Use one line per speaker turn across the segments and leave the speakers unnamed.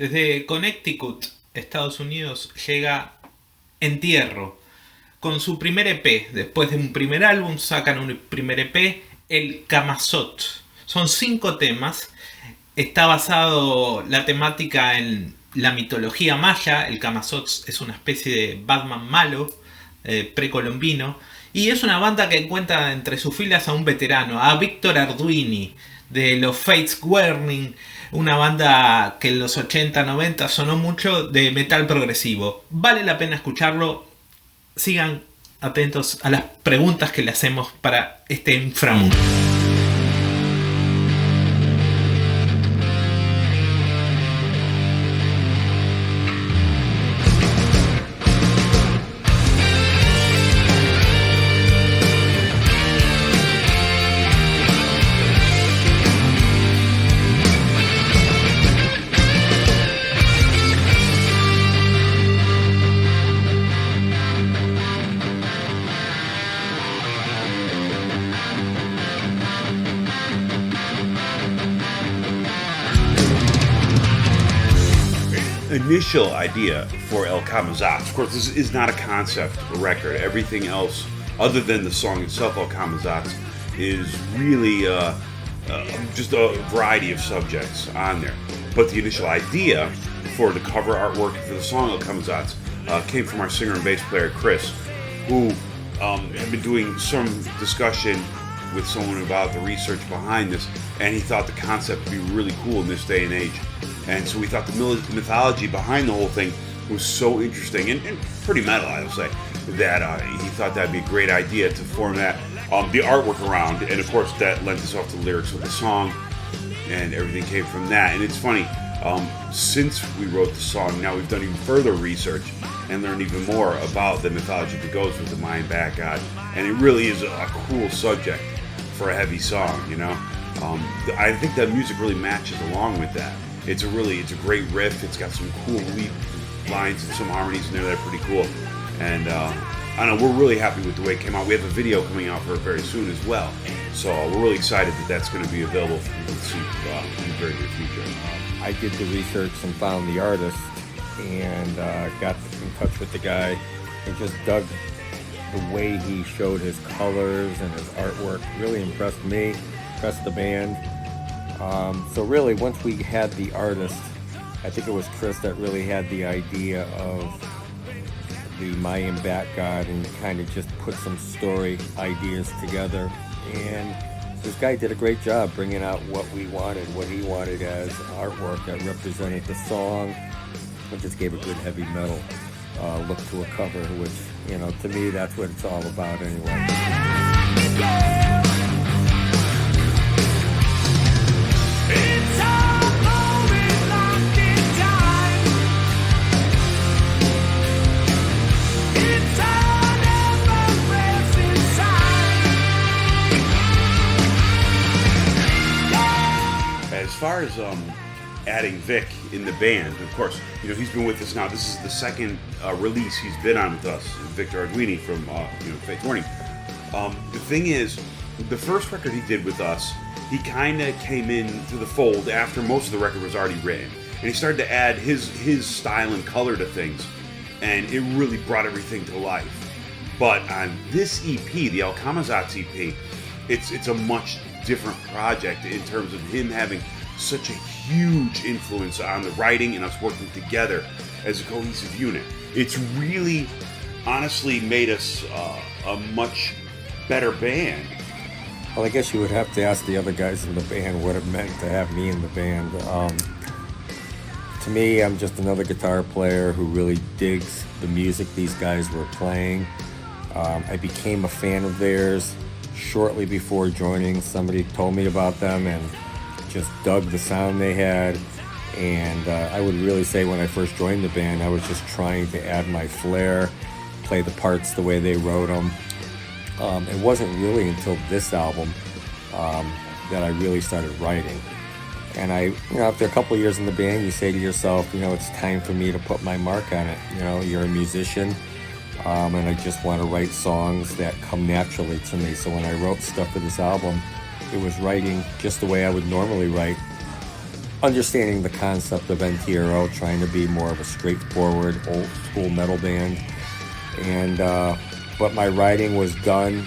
Desde Connecticut, Estados Unidos, llega Entierro con su primer EP. Después de un primer álbum sacan un primer EP, el Camazotz. Son 5 temas. Está basado la temática en la mitología maya. El Camazotz es una especie de Batman malo, precolombino. Y es una banda que encuentra entre sus filas a un veterano, a Víctor Arduini, de los Fates Warning, una banda que en los 80-90 sonó mucho de metal progresivo. Vale la pena escucharlo. Sigan atentos a las preguntas que le hacemos para este inframundo.
Initial idea for El Camazotz. Of course, this is not a concept record. Everything else, other than the song itself, El Camazotz, is really just a variety of subjects on there. But the initial idea for the cover artwork for the song El Camazotz came from our singer and bass player Chris, who had been doing some discussion with someone about the research behind this, and he thought the concept would be really cool in this day and age. And so we thought the mythology behind the whole thing was so interesting and pretty metal, I'll say, that he thought that'd be a great idea to format the artwork around. And of course, that lent itself to the lyrics of the song, and everything came from that. And it's funny, since we wrote the song, now we've done even further research and learned even more about the mythology that goes with the Mayan bat god. And it really is a cool subject for a heavy song, you know. I think the music really matches along with that. It's a great riff. It's got some cool lead lines and some harmonies in there that are pretty cool. And I don't know, we're really happy with the way it came out. We have a video coming out for it very soon as well. So we're really excited that that's going to be available for people to see in the very near future.
I did the research and found the artist and got in touch with the guy and just dug the way he showed his colors and his artwork. Really impressed me, impressed the band. So really, once we had the artist, I think it was Chris that really had the idea of the Mayan bat god and kind of just put some story ideas together. And this guy did a great job bringing out what we wanted, what he wanted as artwork that represented the song. It just gave a good heavy metal look to a cover, which, you know, to me, that's what it's all about anyway.
As far as adding Vic in the band, of course, you know, he's been with us now. This is the second release he's been on with us, Victor Arduini from Fates Warning. The thing is, the first record he did with us, he kind of came into the fold after most of the record was already written, and he started to add his style and color to things, and it really brought everything to life. But on this EP, the El Camazotz EP, it's a much different project in terms of him having such a huge influence on the writing and us working together as a cohesive unit. It's really, honestly, made us a much better band.
Well, I guess you would have to ask the other guys in the band what it meant to have me in the band. To me, I'm just another guitar player who really digs the music these guys were playing. I became a fan of theirs shortly before joining. Somebody told me about them and just dug the sound they had. And I would really say when I first joined the band, I was just trying to add my flair, play the parts the way they wrote them. It wasn't really until this album that I really started writing. And after a couple of years in the band, you say to yourself, it's time for me to put my mark on it. You're a musician, and I just want to write songs that come naturally to me. So when I wrote stuff for this album, it was writing just the way I would normally write. understanding the concept of Entierro, trying to be more of a straightforward, old school metal band. And but my writing was done,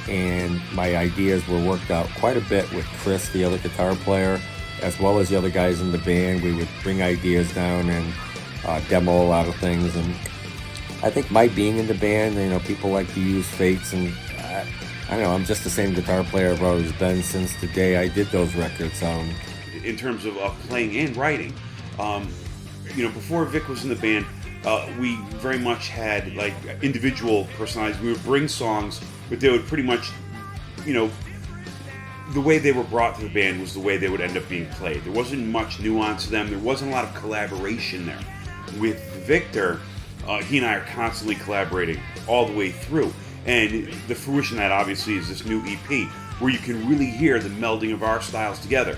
and my ideas were worked out quite a bit with Chris, the other guitar player, as well as the other guys in the band. We would bring ideas down and demo a lot of things. And I think my being in the band, you know, people like to use fates, and I don't know, I'm just the same guitar player I've always been since the day I did those records.
In terms of playing and writing, you know, before Vic was in the band, we very much had like individual personalities. We would bring songs, but they would pretty much, you know, the way they were brought to the band was the way they would end up being played. There wasn't much nuance to them. There wasn't a lot of collaboration there. With Victor, he and I are constantly collaborating all the way through. And the fruition of that obviously is this new EP, where you can really hear the melding of our styles together.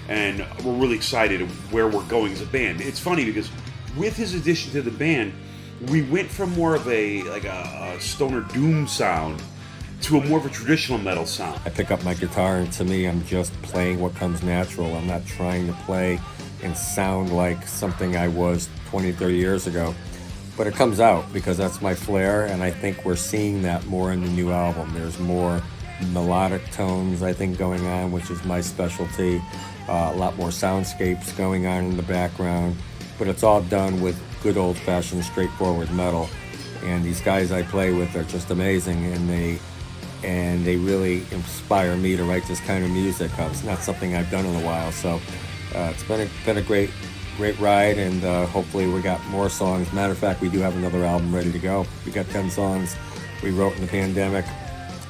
And we're really excited where we're going as a band. It's funny because with his addition to the band, we went from more of a stoner doom sound to a more of a traditional metal sound.
I pick up my guitar, and to me, I'm just playing what comes natural. I'm not trying to play and sound like something I was 20, 30 years ago. But it comes out because that's my flair, and I think we're seeing that more in the new album. There's more melodic tones, I think, going on, which is my specialty. A lot more soundscapes going on in the background. But it's all done with good old-fashioned, straightforward metal. And these guys I play with are just amazing, and they really inspire me to write this kind of music. It's not something I've done in a while, so it's been a great ride, and hopefully we got more songs. Matter of fact, we do have another album ready to go. We got 10 songs we wrote in the pandemic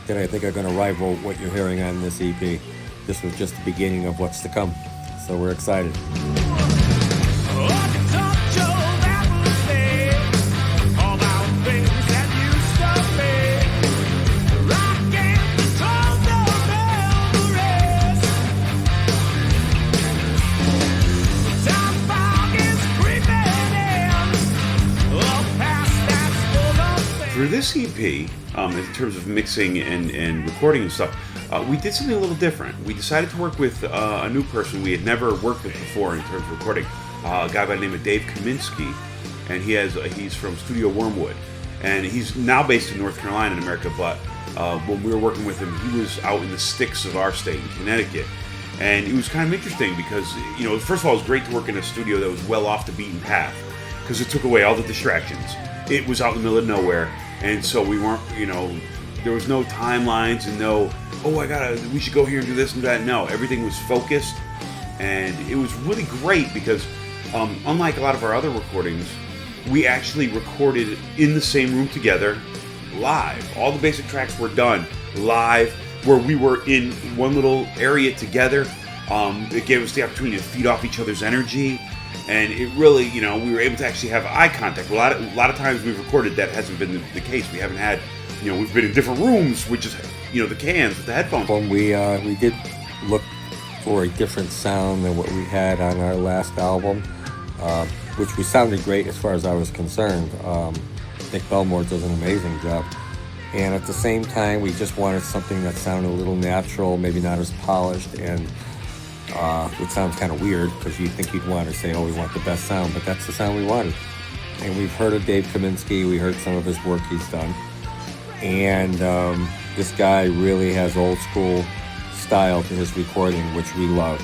that I think are going to rival what you're hearing on this EP. This was just the beginning of what's to come, so we're excited.
For this EP, in terms of mixing and recording and stuff, we did something a little different. We decided to work with a new person we had never worked with before in terms of recording, a guy by the name of Dave Kaminsky, and he's from Studio Wormwood, and he's now based in North Carolina in America, but when we were working with him, he was out in the sticks of our state in Connecticut. And it was kind of interesting because, you know, first of all, it was great to work in a studio that was well off the beaten path because it took away all the distractions. It was out in the middle of nowhere. And so we weren't, you know, there was no timelines and no, we should go here and do this and that. No, everything was focused, and it was really great because unlike a lot of our other recordings, we actually recorded in the same room together, live. All the basic tracks were done live, where we were in one little area together. It gave us the opportunity to feed off each other's energy. And it really, you know, we were able to actually have eye contact. A lot of times we've recorded that hasn't been the case. We haven't had, you know, we've been in different rooms, which is, you know, the cans with the headphones.
When we did look for a different sound than what we had on our last album, which we sounded great as far as I was concerned. Nick Belmore does an amazing job. And at the same time, we just wanted something that sounded a little natural, maybe not as polished, and which sounds kind of weird because you think you'd want to say, we want the best sound, but that's the sound we wanted. And we've heard of Dave Kaminsky, we heard some of his work he's done, and this guy really has old school style to his recording, which we love.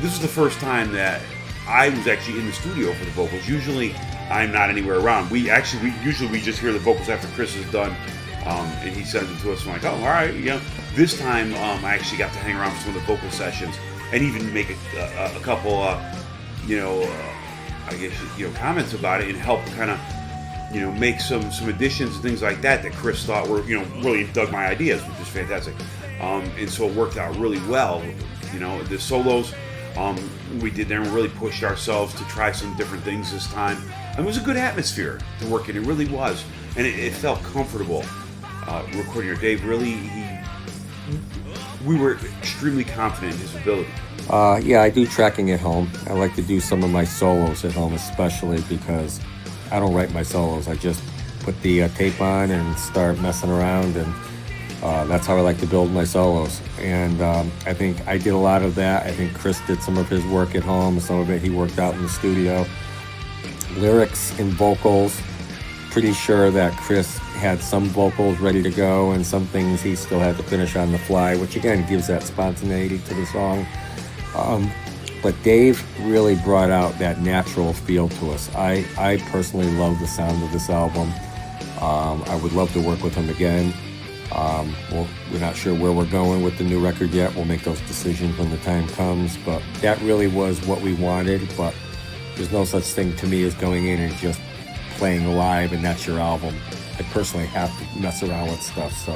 This is the first time that I was actually in the studio for the vocals. Usually I'm not anywhere around. We just hear the vocals after Chris is done, and he sends them to us. I'm like, all right, you know. This time I actually got to hang around for some of the vocal sessions and even make a couple, comments about it and help kind of, you know, make some additions and things like that Chris thought were, you know, really dug my ideas, which is fantastic. And so it worked out really well. You know, the solos we did there and really pushed ourselves to try some different things this time. And it was a good atmosphere to work in. It really was. And it felt comfortable recording here. Dave really, we were extremely confident in his ability.
Yeah, I do tracking at home. I like to do some of my solos at home, especially because I don't write my solos. I just put the tape on and start messing around, and That's how I like to build my solos. And I think I did a lot of that. I think Chris did some of his work at home. Some of it he worked out in the studio. Lyrics and vocals, pretty sure that Chris had some vocals ready to go and some things he still had to finish on the fly, which again gives that spontaneity to the song. But Dave really brought out that natural feel to us. I personally love the sound of this album. I would love to work with him again. We're not sure where we're going with the new record yet. We'll make those decisions when the time comes. But that really was what we wanted. But there's no such thing to me as going in and just playing live and that's your album. I personally have to mess around with stuff. So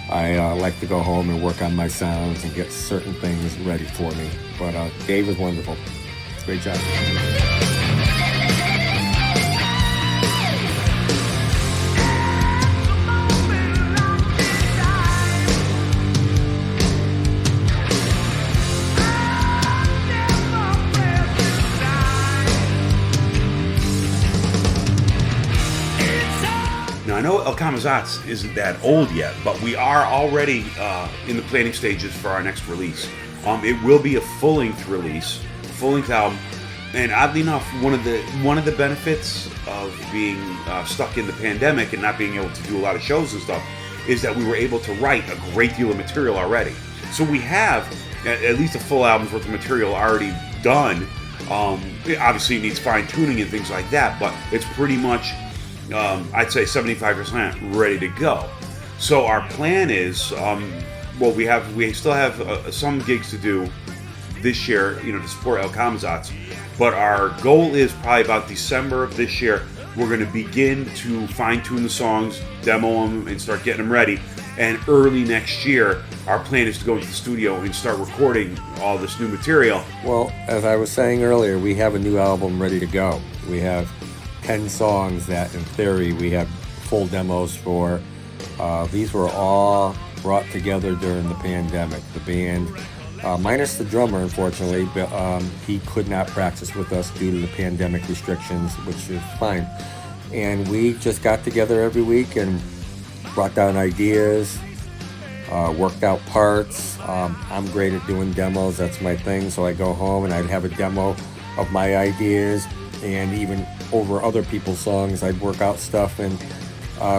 I like to go home and work on my sounds and get certain things ready for me. But Dave was wonderful. Great job.
Now, I know El Camazotz isn't that old yet, but we are already in the planning stages for our next release. It will be a full-length release, full-length album, and oddly enough, one of the benefits of being stuck in the pandemic and not being able to do a lot of shows and stuff is that we were able to write a great deal of material already. So we have at least a full album's worth of material already done. Obviously, it needs fine-tuning and things like that, but it's pretty much, I'd say 75% ready to go. So our plan is, we still have some gigs to do this year, to support El Camazotz. But our goal is probably about December of this year, we're going to begin to fine-tune the songs, demo them, and start getting them ready. And early next year, our plan is to go into the studio and start recording all this new material.
Well, as I was saying earlier, we have a new album ready to go. We have 10 songs that, in theory, we have full demos for. These were all brought together during the pandemic. The band, minus the drummer, unfortunately, but he could not practice with us due to the pandemic restrictions, which is fine. And we just got together every week and brought down ideas, worked out parts. I'm great at doing demos, that's my thing, so I go home and I'd have a demo of my ideas, and even over other people's songs I'd work out stuff, and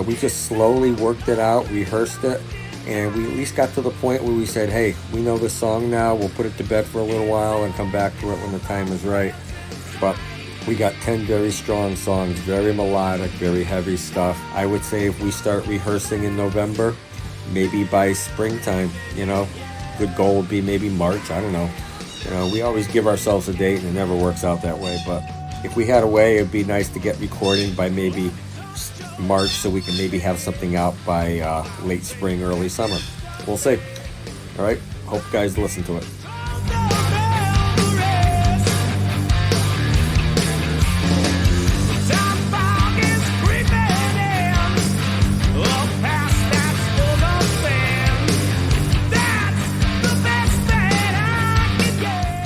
we just slowly worked it out, rehearsed it, and we at least got to the point where we said, hey, we know this song now, we'll put it to bed for a little while and come back to it when the time is right. But we got 10 very strong songs, very melodic, very heavy stuff. I would say if we start rehearsing in November, maybe by springtime, good goal would be maybe March, I don't know. We always give ourselves a date and it never works out that way, but if we had a way, it'd be nice to get recording by maybe March so we can maybe have something out by late spring, early summer. We'll see. All right, hope you guys listen to it.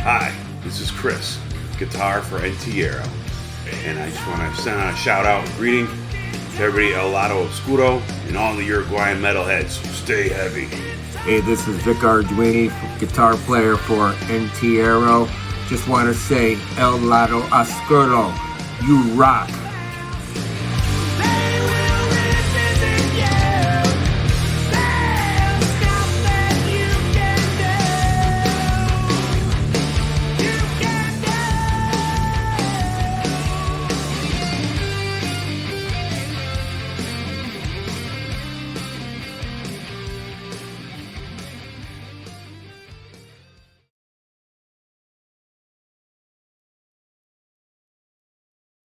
Hi, this is Chris, guitar for Entierro, and I just want to send out a shout out and greeting to everybody at Lado Oscuro and all the Uruguayan metalheads. Stay heavy.
Hey, this is Vic Arduini, guitar player for Entierro. Just want to say, El Lado Oscuro, you rock.